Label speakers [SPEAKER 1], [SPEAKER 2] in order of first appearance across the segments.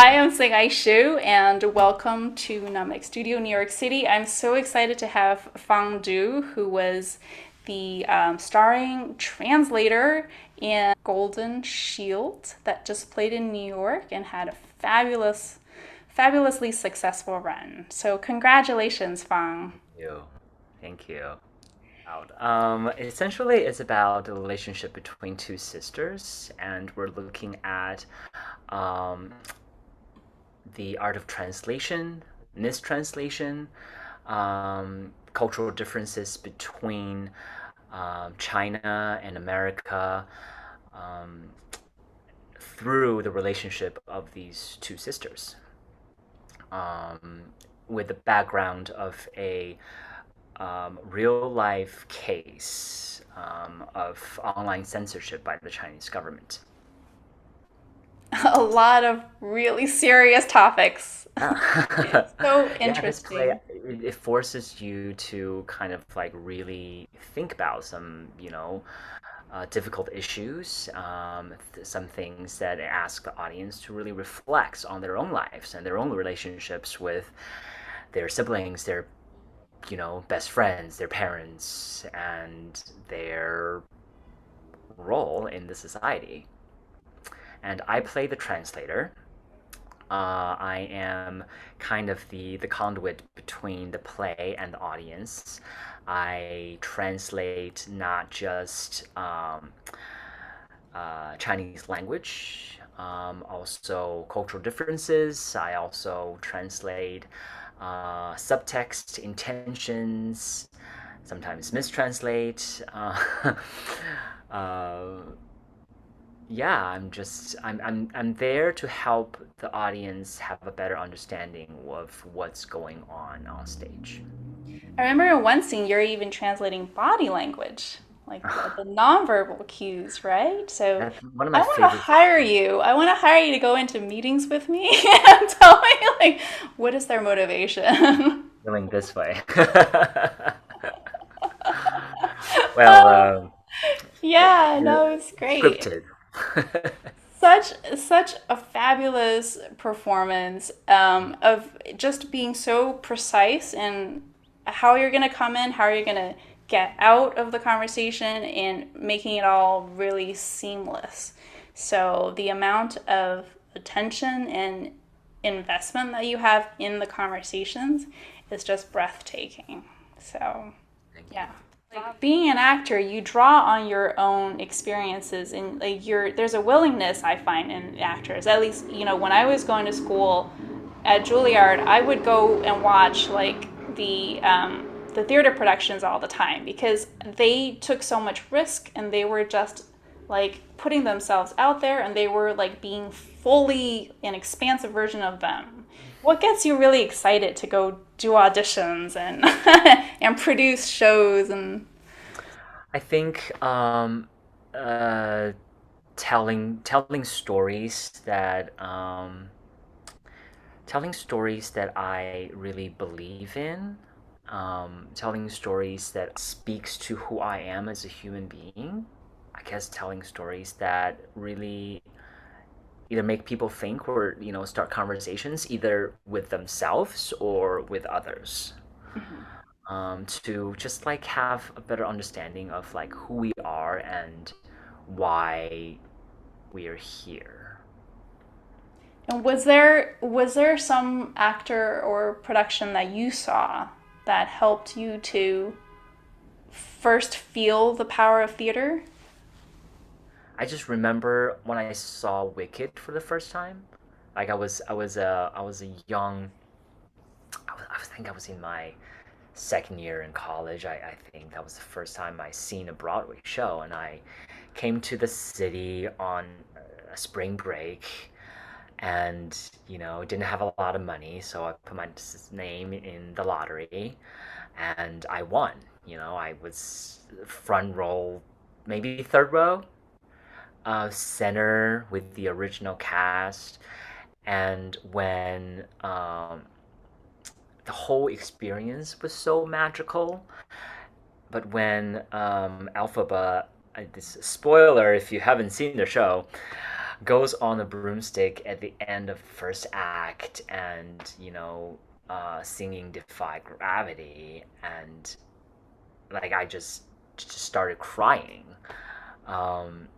[SPEAKER 1] Hi, I'm Hsing-ay and welcome to Nutmeg Studio New York City. I'm so excited to have Fang, who was the starring translator in Golden Shield that just played in New York and had a fabulously successful run. So congratulations, Fang.
[SPEAKER 2] You. Thank you. Essentially, it's about the relationship between two sisters, and we're looking at um, the art of translation, mistranslation, cultural differences between China and America um, through the relationship of these two sisters, um, with the background of a real life case of online censorship by the Chinese government.
[SPEAKER 1] A lot of really serious topics.
[SPEAKER 2] Yeah,
[SPEAKER 1] So
[SPEAKER 2] yeah. This play
[SPEAKER 1] interesting.
[SPEAKER 2] it forces you to kind of like really think about some, difficult issues, some things that ask the audience to really reflect on their own lives and their own relationships with their siblings, their best friends, their parents, and their role in the society. And I play the translator. I am kind of the conduit between the play and the audience. I translate not just Chinese language, also cultural differences. I also translate subtext, intentions, sometimes mistranslate. Uh, yeah, I'm there to help the audience have a better understanding of what's going on stage.
[SPEAKER 1] I remember in one scene you're even translating body language, like the nonverbal cues, right? So
[SPEAKER 2] That's one of
[SPEAKER 1] I
[SPEAKER 2] my
[SPEAKER 1] want to
[SPEAKER 2] favorite
[SPEAKER 1] hire
[SPEAKER 2] scenes.
[SPEAKER 1] you. I want to hire you to go into meetings with me and tell me like what is their motivation.
[SPEAKER 2] Feeling this way. Well,
[SPEAKER 1] Oh, yeah, no, it's great.
[SPEAKER 2] scripted.
[SPEAKER 1] Such a fabulous performance of just being so precise in how you're going to come in, how you're going to get out of the conversation, and making it all really seamless. So the amount of attention and investment that you have in the conversations is just breathtaking. So
[SPEAKER 2] Thank
[SPEAKER 1] yeah.
[SPEAKER 2] you.
[SPEAKER 1] Like being an actor, you draw on your own experiences and like there's a willingness I find in actors. At least, when I was going to school at Juilliard, I would go and watch like the theater productions all the time because they took so much risk and they were just like putting themselves out there and they were like being fully an expansive version of them. What gets you really excited to go do auditions and and produce shows and
[SPEAKER 2] I think uh, telling stories that I really believe in, telling stories that speaks to who I am as a human being. I guess telling stories that really either make people think or start conversations either with themselves or with others, to just like have a better understanding of like who we are and why we are here.
[SPEAKER 1] and was there some actor or production that you saw that helped you to first feel the power of theater?
[SPEAKER 2] I just remember when I saw Wicked for the first time. Like I was a young. I think I was in my second year in college. I think that was the first time I seen a Broadway show, and I came to the city on a spring break, and didn't have a lot of money, so I put my name in the lottery, and I won. I was front row, maybe third row, center with the original cast, and when the whole experience was so magical. But when Alphaba, this spoiler if you haven't seen the show, goes on a broomstick at the end of first act and, singing Defy Gravity. And like I just started crying. Um,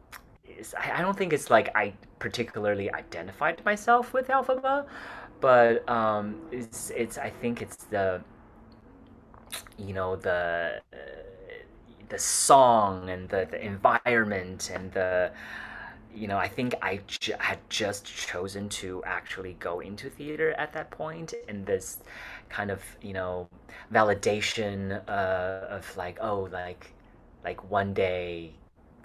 [SPEAKER 2] I don't think it's like I particularly identified myself with Alphaba, but it's I think it's the song and the environment and I think had just chosen to actually go into theater at that point, and this kind of validation of like, oh, like one day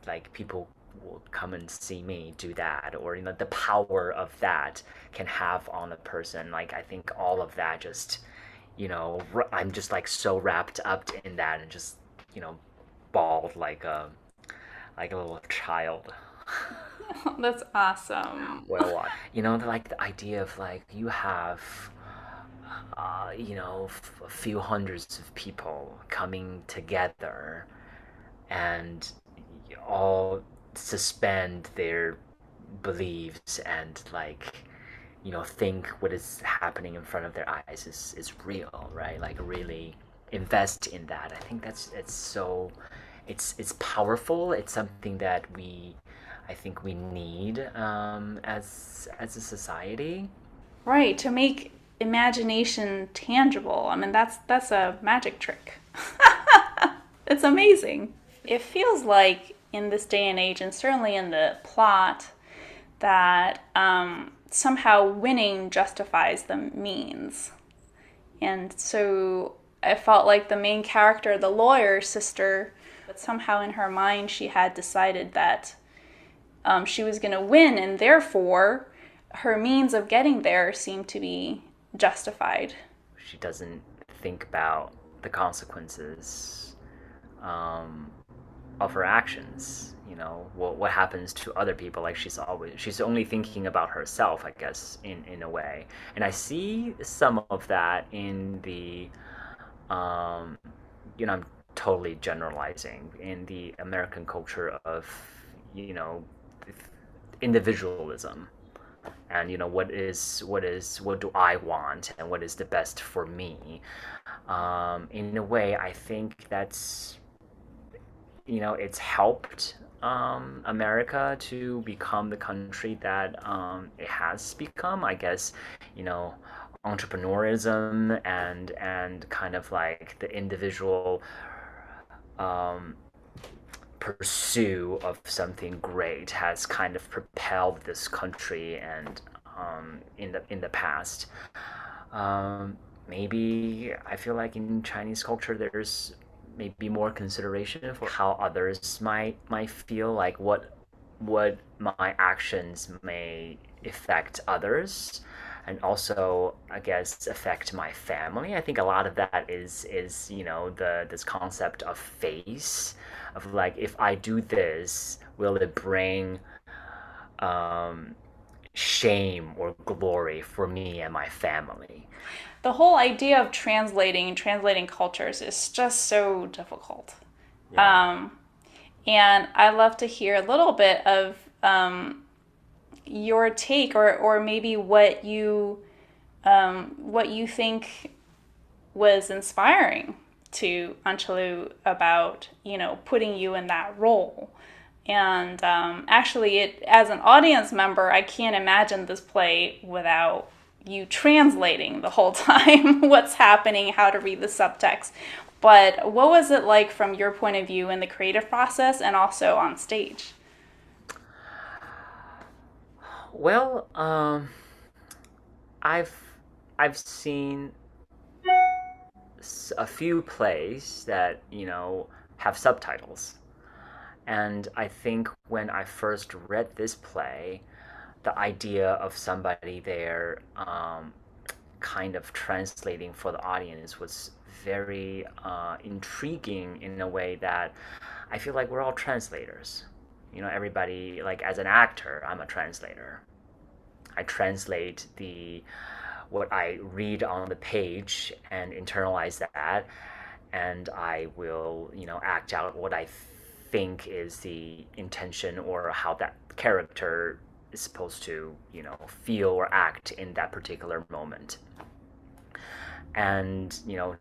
[SPEAKER 2] like people will come and see me do that, or the power of that can have on a person. Like I think all of that just I'm just like so wrapped up in that and just bawled like a little child.
[SPEAKER 1] That's awesome.
[SPEAKER 2] Well, like the idea of like you have a few hundreds of people coming together and all suspend their beliefs and like think what is happening in front of their eyes is real, right? Like really invest in that. I think it's so it's powerful. It's something that I think we need as a society.
[SPEAKER 1] Right, to make imagination tangible. I mean, that's a magic trick. It's amazing. It feels like in this day and age, and certainly in the plot, that somehow winning justifies the means. And so I felt like the main character, the lawyer sister, but somehow in her mind she had decided that she was going to win, and therefore her means of getting there seemed to be justified.
[SPEAKER 2] She doesn't think about the consequences of her actions. What happens to other people. Like she's only thinking about herself, I guess, in a way. And I see some of that in the I'm totally generalizing, in the American culture of individualism, and what do I want and what is the best for me. In a way, I think that's it's helped America to become the country that it has become. I guess entrepreneurism and kind of like the individual pursuit of something great has kind of propelled this country. And in the past, maybe I feel like in Chinese culture there's maybe more consideration for how others might feel, like what my actions may affect others, and also I guess affect my family. I think a lot of that is the this concept of face, of like, if I do this, will it bring um, shame or glory for me and my family?
[SPEAKER 1] The whole idea of translating cultures is just so difficult.
[SPEAKER 2] Yeah.
[SPEAKER 1] Um, and I'd love to hear a little bit of your take, or maybe what you think was inspiring to Anchalu about putting you in that role. And actually, as an audience member, I can't imagine this play without you translating the whole time what's happening, how to read the subtext. But what was it like from your point of view in the creative process and also on stage?
[SPEAKER 2] Well, I've I've seen a few plays that have subtitles, and I think when I first read this play, the idea of somebody there kind of translating for the audience was very intriguing, in a way that I feel like we're all translators. Everybody, like as an actor, I'm a translator. I translate the what I read on the page and internalize that, and I will, act out what I think is the intention or how that character is supposed to, feel or act in that particular moment. And,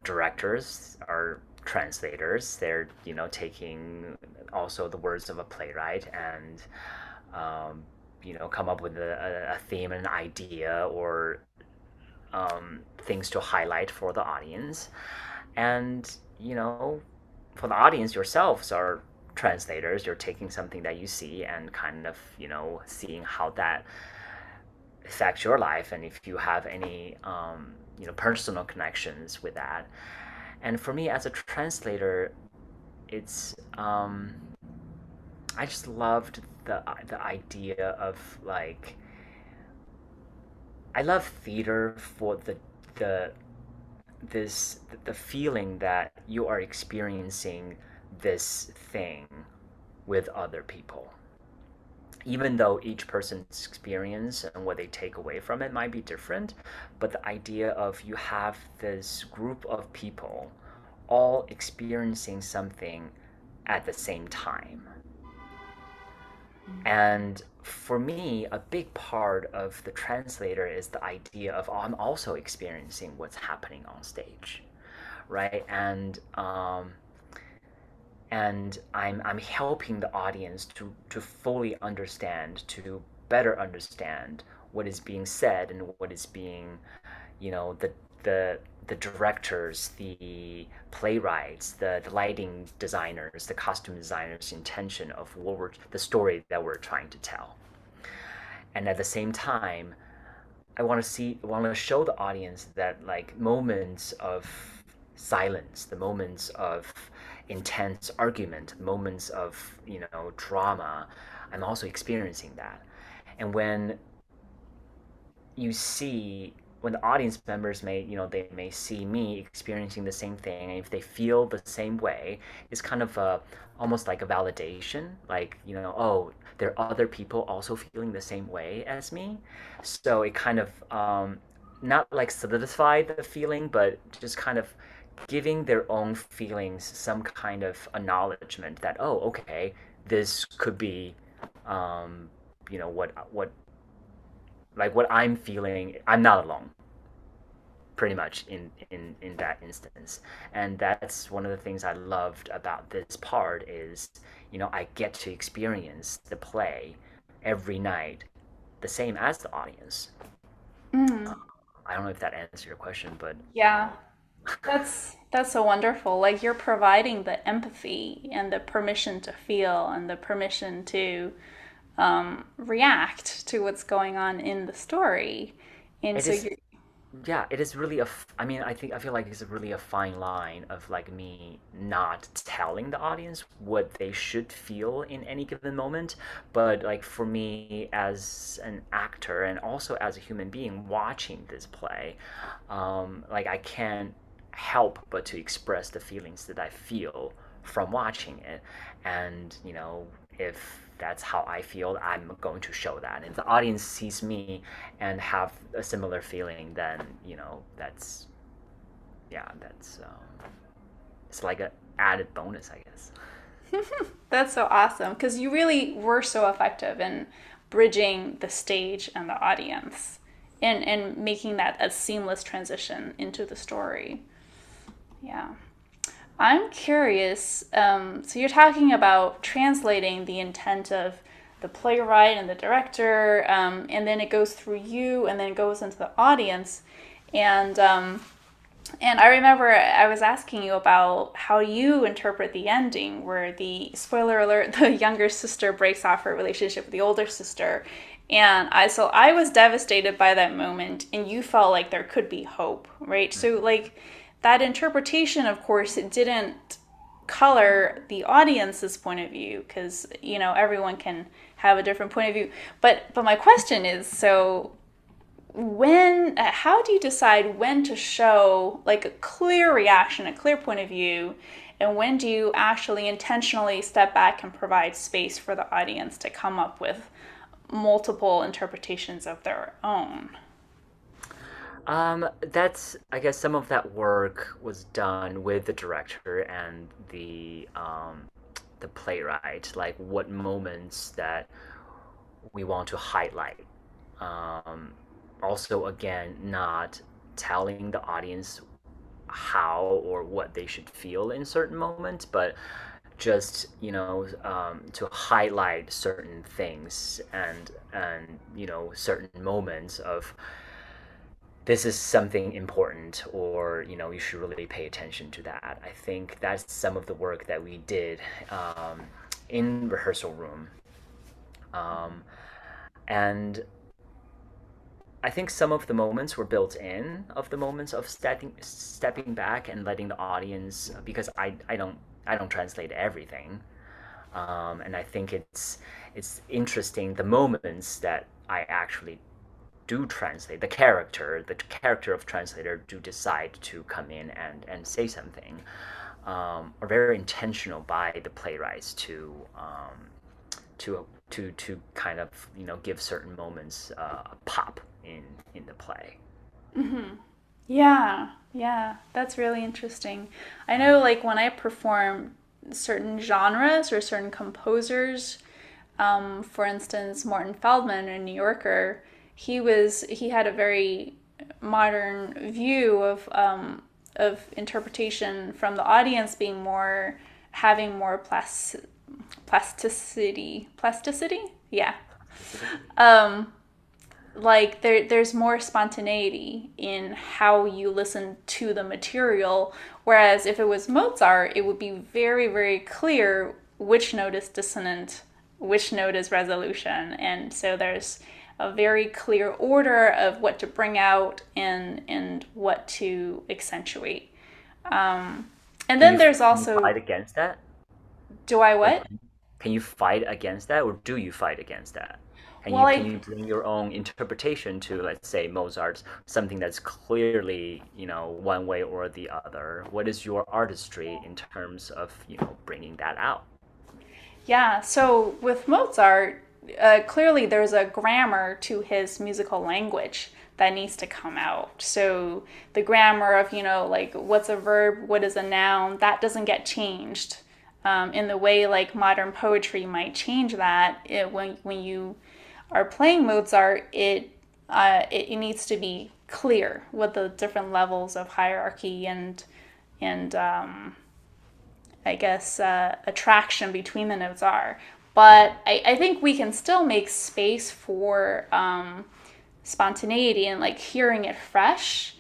[SPEAKER 2] directors are translators. They're, taking also the words of a playwright and, come up with a theme and an idea or things to highlight for the audience. And, for the audience yourselves are translators. You're taking something that you see and kind of, seeing how that affects your life and if you have any, personal connections with that. And for me as a translator, it's I just loved the idea of like I love theater for the the feeling that you are experiencing this thing with other people. Even though each person's experience and what they take away from it might be different, but the idea of you have this group of people all experiencing something at the same time. And for me, a big part of the translator is the idea of oh, I'm also experiencing what's happening on stage, right? And I'm helping the audience to fully understand, to better understand what is being said and what is being, the the directors, the playwrights, the lighting designers, the costume designers' intention of the story that we're trying to tell. And at the same time, I want to show the audience that like moments of silence, the moments of intense argument, moments of drama, I'm also experiencing that. And you see when the audience members may they may see me experiencing the same thing, and if they feel the same way, it's kind of almost like a validation, like oh, there are other people also feeling the same way as me. So it kind of not like solidify the feeling, but just kind of giving their own feelings some kind of acknowledgement that oh, okay, this could be what like what I'm feeling. I'm not alone, pretty much in that instance. And that's one of the things I loved about this part is I get to experience the play every night the same as the audience.
[SPEAKER 1] Mm.
[SPEAKER 2] I don't know if that answers your question, but
[SPEAKER 1] Yeah, that's so wonderful. Like you're providing the empathy and the permission to feel and the permission to react to what's going on in the story. And
[SPEAKER 2] it
[SPEAKER 1] so
[SPEAKER 2] is
[SPEAKER 1] you're,
[SPEAKER 2] yeah, it is really I mean, I feel like it's really a fine line of like me not telling the audience what they should feel in any given moment, but like for me as an actor and also as a human being watching this play, like I can't help but to express the feelings that I feel from watching it. And if that's how I feel, I'm going to show that. If the audience sees me and have a similar feeling, then that's yeah, that's it's like an added bonus, I guess.
[SPEAKER 1] that's so awesome because you really were so effective in bridging the stage and the audience and making that a seamless transition into the story. Yeah. I'm curious. So you're talking about translating the intent of the playwright and the director, and then it goes through you, and then it goes into the audience. And and I remember I was asking you about how you interpret the ending, where the spoiler alert, the younger sister breaks off her relationship with the older sister. And I was devastated by that moment, and you felt like there could be hope, right? So like that interpretation, of course, it didn't color the audience's point of view because everyone can have a different point of view. But my question is, so how do you decide when to show like a clear reaction, a clear point of view, and when do you actually intentionally step back and provide space for the audience to come up with multiple interpretations of their own?
[SPEAKER 2] That's, I guess, some of that work was done with the director and the playwright. Like, what moments that we want to highlight. Um, Also, again, not telling the audience how or what they should feel in certain moments, but just to highlight certain things and certain moments of this is something important, or you should really pay attention to that. I think that's some of the work that we did in rehearsal room, um, and I think some of the moments were built in of the moments of stepping back and letting the audience, because I don't translate everything, and I think it's interesting the moments that I actually do translate. The character of translator do decide to come in and say something, are very intentional by the playwrights to kind of give certain moments a pop in the play.
[SPEAKER 1] Yeah, yeah, that's really interesting. I know, like, when I perform certain genres or certain composers, for instance, Morton Feldman, a New Yorker, he had a very modern view of interpretation from the audience being more having more plasticity, yeah. Um, like there's more spontaneity in how you listen to the material, whereas if it was Mozart it would be very very clear which note is dissonant, which note is resolution, and so there's a very clear order of what to bring out and what to accentuate. And
[SPEAKER 2] Can
[SPEAKER 1] then
[SPEAKER 2] you
[SPEAKER 1] there's
[SPEAKER 2] can you
[SPEAKER 1] also,
[SPEAKER 2] fight against that?
[SPEAKER 1] do I
[SPEAKER 2] Like,
[SPEAKER 1] what?
[SPEAKER 2] can you fight against that, or do you fight against that? Can
[SPEAKER 1] Well,
[SPEAKER 2] you can
[SPEAKER 1] I
[SPEAKER 2] you bring your own interpretation to, let's say, Mozart's, something that's clearly, one way or the other? What is your artistry in terms of, bringing that out?
[SPEAKER 1] Yeah, so with Mozart, clearly there's a grammar to his musical language that needs to come out. So the grammar of, like what's a verb, what is a noun, that doesn't get changed in the way like modern poetry might change that. When you are playing Mozart, it needs to be clear what the different levels of hierarchy and I guess, attraction between the notes are. But I think we can still make space for spontaneity and like hearing it fresh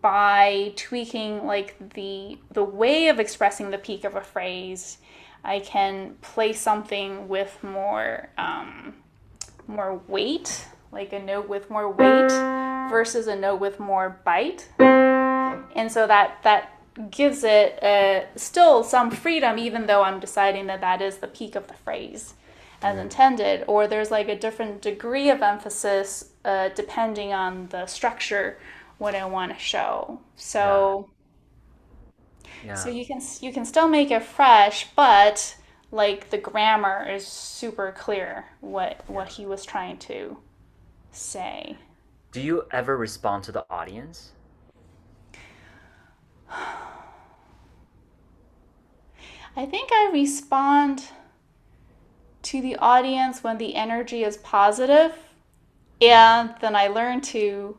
[SPEAKER 1] by tweaking like the way of expressing the peak of a phrase. I can play something with more weight, like a note with more weight versus a note with more bite, and so that gives it still some freedom, even though I'm deciding that that is the peak of the phrase as intended, or there's like a different degree of emphasis depending on the structure, what I want to show.
[SPEAKER 2] Yeah,
[SPEAKER 1] So
[SPEAKER 2] yeah,
[SPEAKER 1] you can still make it fresh, but like the grammar is super clear what
[SPEAKER 2] yeah.
[SPEAKER 1] he was trying to say.
[SPEAKER 2] Do you ever respond to the audience?
[SPEAKER 1] I think I respond to the audience when the energy is positive, and then I learn to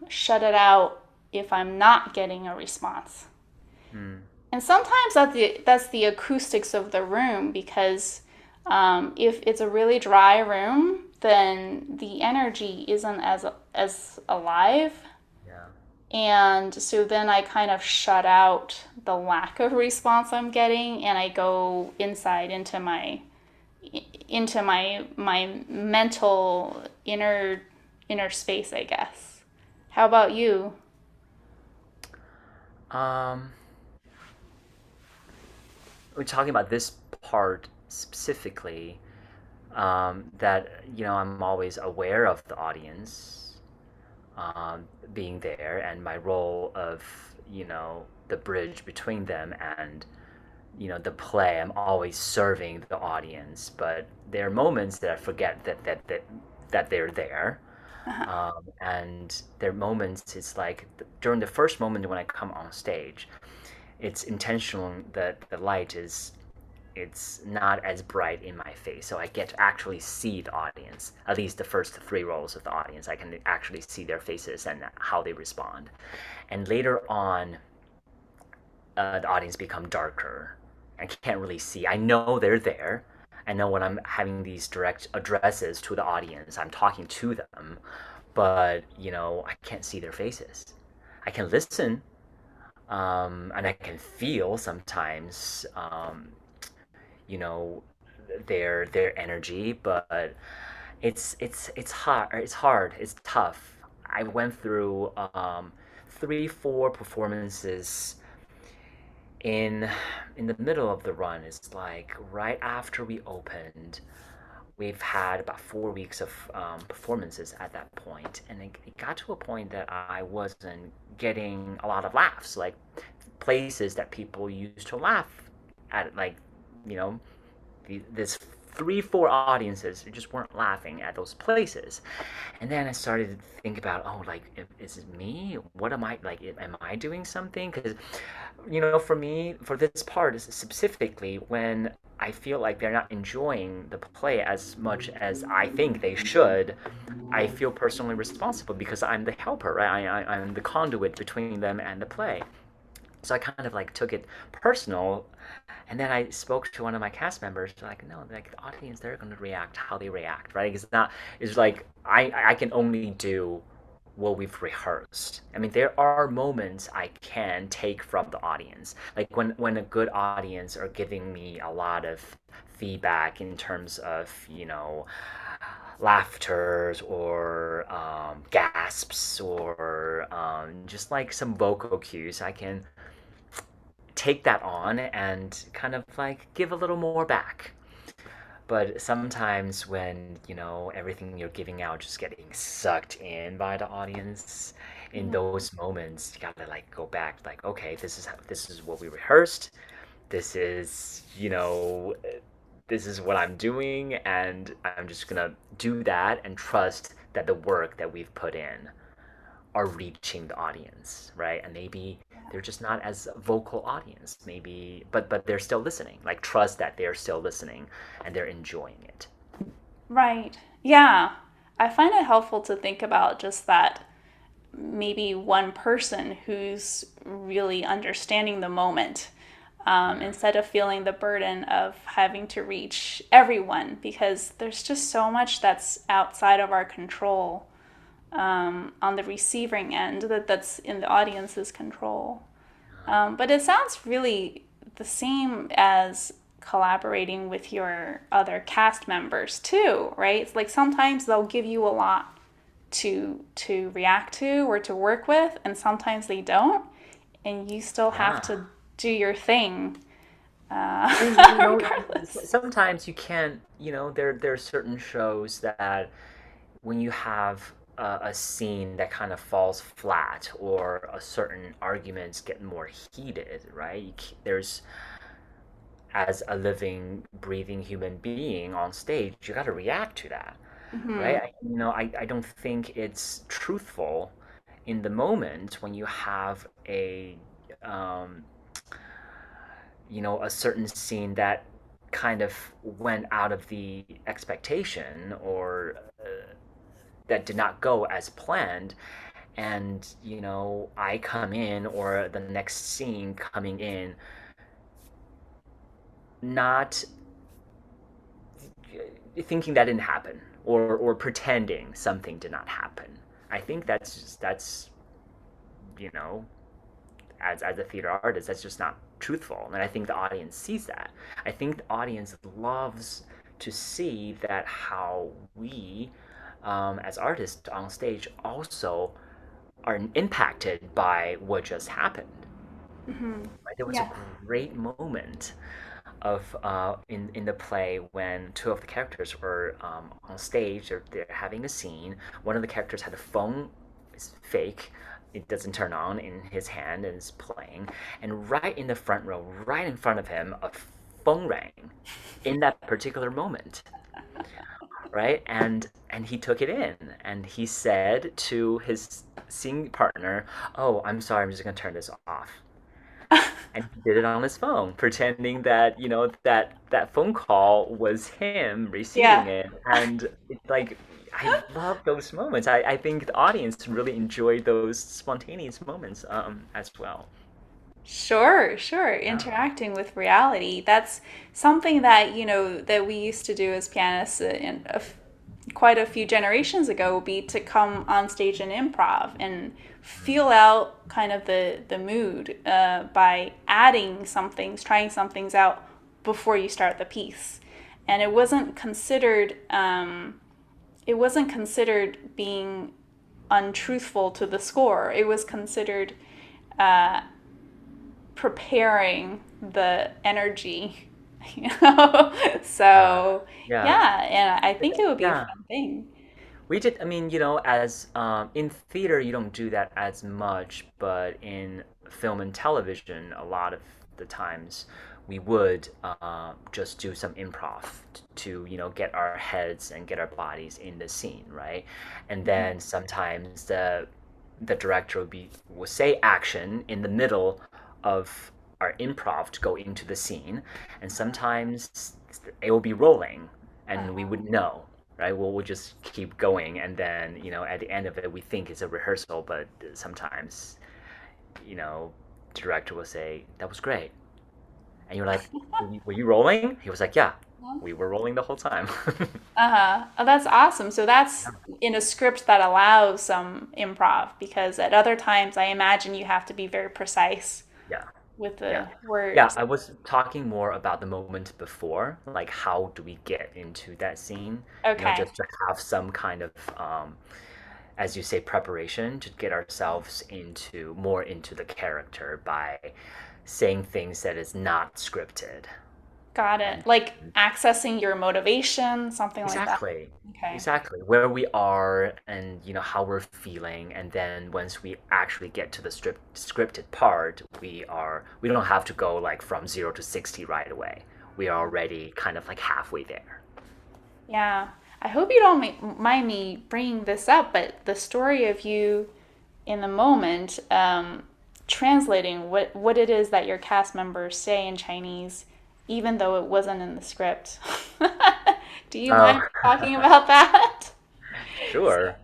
[SPEAKER 1] shut it out if I'm not getting a response.
[SPEAKER 2] Mm,
[SPEAKER 1] And sometimes that's the acoustics of the room, because if it's a really dry room, then the energy isn't as alive,
[SPEAKER 2] yeah.
[SPEAKER 1] and so then I kind of shut out the lack of response I'm getting, and I go inside into my mental inner space, I guess. How about you?
[SPEAKER 2] Um, we're talking about this part specifically, that I'm always aware of the audience, being there, and my role of the bridge between them and the play. I'm always serving the audience, but there are moments that I forget that they're there.
[SPEAKER 1] Uh-huh.
[SPEAKER 2] And there are moments, it's like during the first moment when I come on stage, it's intentional that the light is it's not as bright in my face, so I get to actually see the audience. At least the first three rows of the audience, I can actually see their faces and how they respond. And later on, the audience become darker. I can't really see. I know they're there. I know when I'm having these direct addresses to the audience, I'm talking to them, but I can't see their faces. I can listen, and I can feel sometimes, you know, their energy, but it's hard. It's hard. It's tough. I went through 3, 4 performances in the middle of the run. It's like right after we opened, we've had about 4 weeks of performances at that point, and it got to a point that I wasn't getting a lot of laughs, like places that people used to laugh at, like you know this 3, 4 audiences just weren't laughing at those places. And then I started to think about, oh, like, is it me? What am I, like, am I doing something? Because for me, for this part specifically, when I feel like they're not enjoying the play as much as I think they should, I feel personally responsible because I'm the helper, right? I'm the conduit between them and the play. So I kind of like took it personal, and then I spoke to one of my cast members, like, no, like the audience, they're going to react how they react, right? It's not, it's like I can only do what we've rehearsed. I mean, there are moments I can take from the audience, like when a good audience are giving me a lot of feedback in terms of laughters or gasps or just like some vocal cues. I can take that on and kind of like give a little more back. But sometimes when, everything you're giving out just getting sucked in by the audience, in
[SPEAKER 1] Yeah.
[SPEAKER 2] those moments, you gotta like go back, like, okay, this is what we rehearsed. This is, this is what I'm doing, and I'm just gonna do that and trust that the work that we've put in are reaching the audience, right? And maybe they're just not as vocal audience, maybe, but they're still listening. Like trust that they're still listening and they're enjoying it.
[SPEAKER 1] Right. Yeah. I find it helpful to think about just that maybe one person who's really understanding the moment,
[SPEAKER 2] Yeah.
[SPEAKER 1] instead of feeling the burden of having to reach everyone, because there's just so much that's outside of our control, on the receiving end, that's in the audience's control. But it sounds really the same as collaborating with your other cast members too, right? It's like sometimes they'll give you a lot to react to or to work with, and sometimes they don't, and you still have
[SPEAKER 2] Yeah.
[SPEAKER 1] to do your thing,
[SPEAKER 2] And
[SPEAKER 1] regardless.
[SPEAKER 2] sometimes you can't, there's certain shows that when you have a scene that kind of falls flat or a certain arguments get more heated, right? There's as a living, breathing human being on stage, you got to react to that, right?
[SPEAKER 1] Hmm.
[SPEAKER 2] I don't think it's truthful in the moment when you have um, a certain scene that kind of went out of the expectation or that did not go as planned, and I come in or the next scene coming in not thinking that didn't happen or pretending something did not happen. I think that's you know as a theater artist, that's just not truthful, and I think the audience sees that. I think the audience loves to see that how we, as artists on stage, also are impacted by what just happened.
[SPEAKER 1] Hmm.
[SPEAKER 2] Right? There was a
[SPEAKER 1] Yeah.
[SPEAKER 2] great moment of in the play when two of the characters were on stage. They're having a scene. One of the characters had a phone, it's fake. It doesn't turn on in his hand and is playing. And right in the front row, right in front of him, a phone rang in that particular moment, right? And he took it in and he said to his singing partner, "Oh, I'm sorry, I'm just gonna turn this off." and he did it on his phone, pretending that that phone call was him receiving
[SPEAKER 1] Yeah.
[SPEAKER 2] it. And it's like I love those moments. I think the audience really enjoyed those spontaneous moments as well.
[SPEAKER 1] Sure, sure.
[SPEAKER 2] Yeah.
[SPEAKER 1] Interacting with reality. That's something that, that we used to do as pianists quite a few generations ago, would be to come on stage and improv and feel out kind of the mood by adding some things, trying some things out before you start the piece. And it wasn't considered being untruthful to the score. It was considered preparing the energy, you know?
[SPEAKER 2] Uh,
[SPEAKER 1] So,
[SPEAKER 2] yeah.
[SPEAKER 1] yeah, and I think it would be a
[SPEAKER 2] Yeah.
[SPEAKER 1] fun thing.
[SPEAKER 2] We did, I mean, as in theater, you don't do that as much, but in film and television, a lot of the times we would just do some improv to, get our heads and get our bodies in the scene, right? And then sometimes the director will say action in the middle of our improv to go into the scene, and sometimes it will be rolling, and we would know, right? We'll just keep going, and then at the end of it, we think it's a rehearsal, but sometimes you know, the director will say that was great, and you're like, were you rolling? He was like, yeah, we were rolling the whole time.
[SPEAKER 1] Uh-huh. Oh, that's awesome. So that's in a script that allows some improv, because at other times I imagine you have to be very precise
[SPEAKER 2] Yeah.
[SPEAKER 1] with
[SPEAKER 2] Yeah.
[SPEAKER 1] the
[SPEAKER 2] Yeah,
[SPEAKER 1] words.
[SPEAKER 2] I was talking more about the moment before, like how do we get into that scene?
[SPEAKER 1] Okay.
[SPEAKER 2] Just to have some kind of, as you say, preparation to get ourselves more into the character by saying things that is not scripted.
[SPEAKER 1] Got it.
[SPEAKER 2] And
[SPEAKER 1] Like accessing your motivation, something like that.
[SPEAKER 2] exactly,
[SPEAKER 1] Okay.
[SPEAKER 2] exactly where we are and how we're feeling, and then once we actually get to the scripted part, we don't have to go like from 0 to 60 right away. We are already kind of like halfway there.
[SPEAKER 1] Yeah. I hope you don't mind me bringing this up, but the story of you in the moment, translating what it is that your cast members say in Chinese, even though it wasn't in the script. Do you
[SPEAKER 2] Oh,
[SPEAKER 1] mind talking about that?
[SPEAKER 2] sure.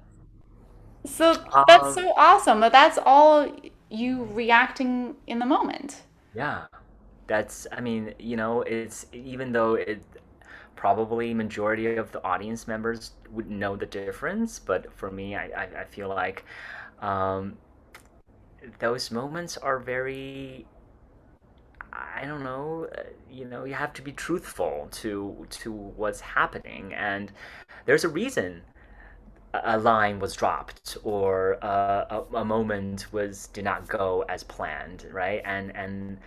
[SPEAKER 1] So that's
[SPEAKER 2] Um,
[SPEAKER 1] so awesome that that's all you reacting in the moment.
[SPEAKER 2] yeah, I mean, it's even though it probably majority of the audience members would know the difference, but for me, I feel like um, those moments are very, I don't know, you have to be truthful to what's happening, and there's a reason a line was dropped or a moment did not go as planned, right? And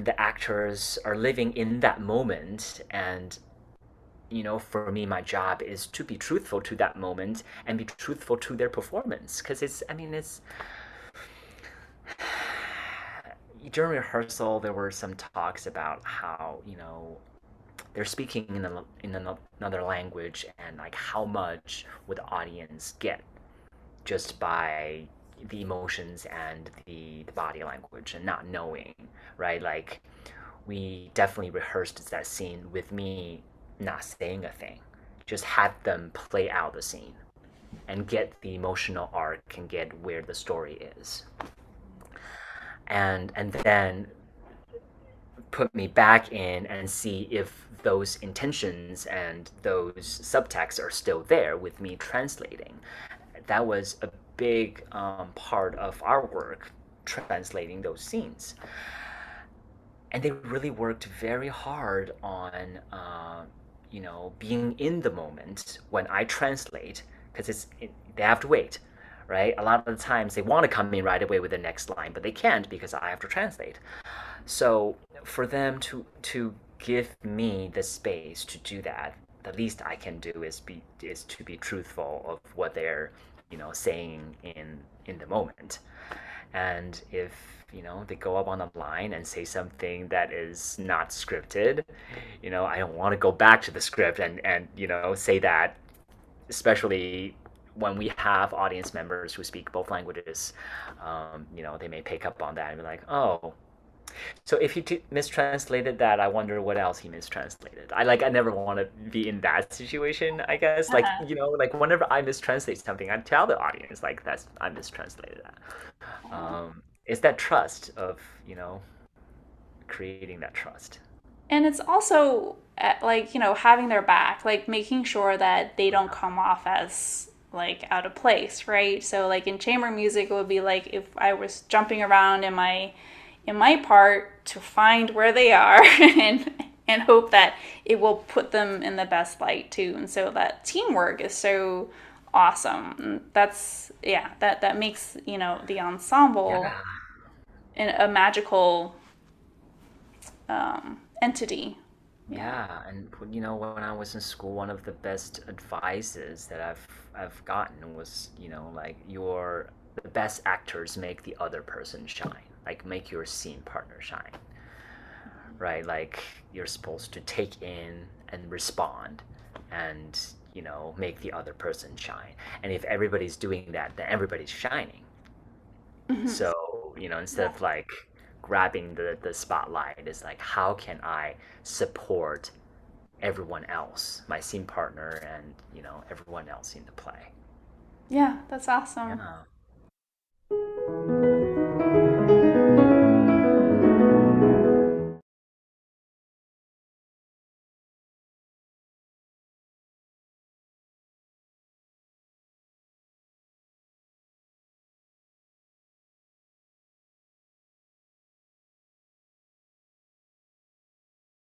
[SPEAKER 2] the actors are living in that moment, and for me, my job is to be truthful to that moment and be truthful to their performance, because I mean, it's during rehearsal there were some talks about how they're speaking in another language, and like how much would the audience get just by the emotions and the body language and not knowing, right? Like we definitely rehearsed that scene with me not saying a thing, just had them play out the scene and get the emotional arc and get where the story is, and then put me back in and see if those intentions and those subtexts are still there with me translating. That was a big part of our work, translating those scenes. And they really worked very hard on, being in the moment when I translate, because they have to wait, right? A lot of the times they want to come in right away with the next line, but they can't because I have to translate. So for them to give me the space to do that, the least I can do is to be truthful of what they're saying in the moment. And if they go up on a line and say something that is not scripted, I don't want to go back to the script and say that, especially when we have audience members who speak both languages, they may pick up on that and be like, oh, so if he mistranslated that, I wonder what else he mistranslated. I never want to be in that situation, I guess. Like,
[SPEAKER 1] Uh-huh.
[SPEAKER 2] like whenever I mistranslate something, I tell the audience like that's I mistranslated that.
[SPEAKER 1] Uh-huh.
[SPEAKER 2] It's that trust of, creating that trust.
[SPEAKER 1] And it's also like, having their back, like making sure that they don't come off as like out of place, right? So like in chamber music, it would be like if I was jumping around in my part to find where they are and hope that it will put them in the best light too. And so that teamwork is so awesome. And that's yeah, that makes, the ensemble
[SPEAKER 2] Yeah.
[SPEAKER 1] a magical entity. Yeah.
[SPEAKER 2] Yeah, and when I was in school, one of the best advices that I've gotten was, like the best actors make the other person shine. Like make your scene partner shine, right? Like you're supposed to take in and respond and, make the other person shine. And if everybody's doing that, then everybody's shining.
[SPEAKER 1] Mhm.
[SPEAKER 2] So, instead of like grabbing the spotlight, it's like how can I support everyone else, my scene partner, and everyone else in the play.
[SPEAKER 1] Yeah, that's
[SPEAKER 2] Yeah,
[SPEAKER 1] awesome.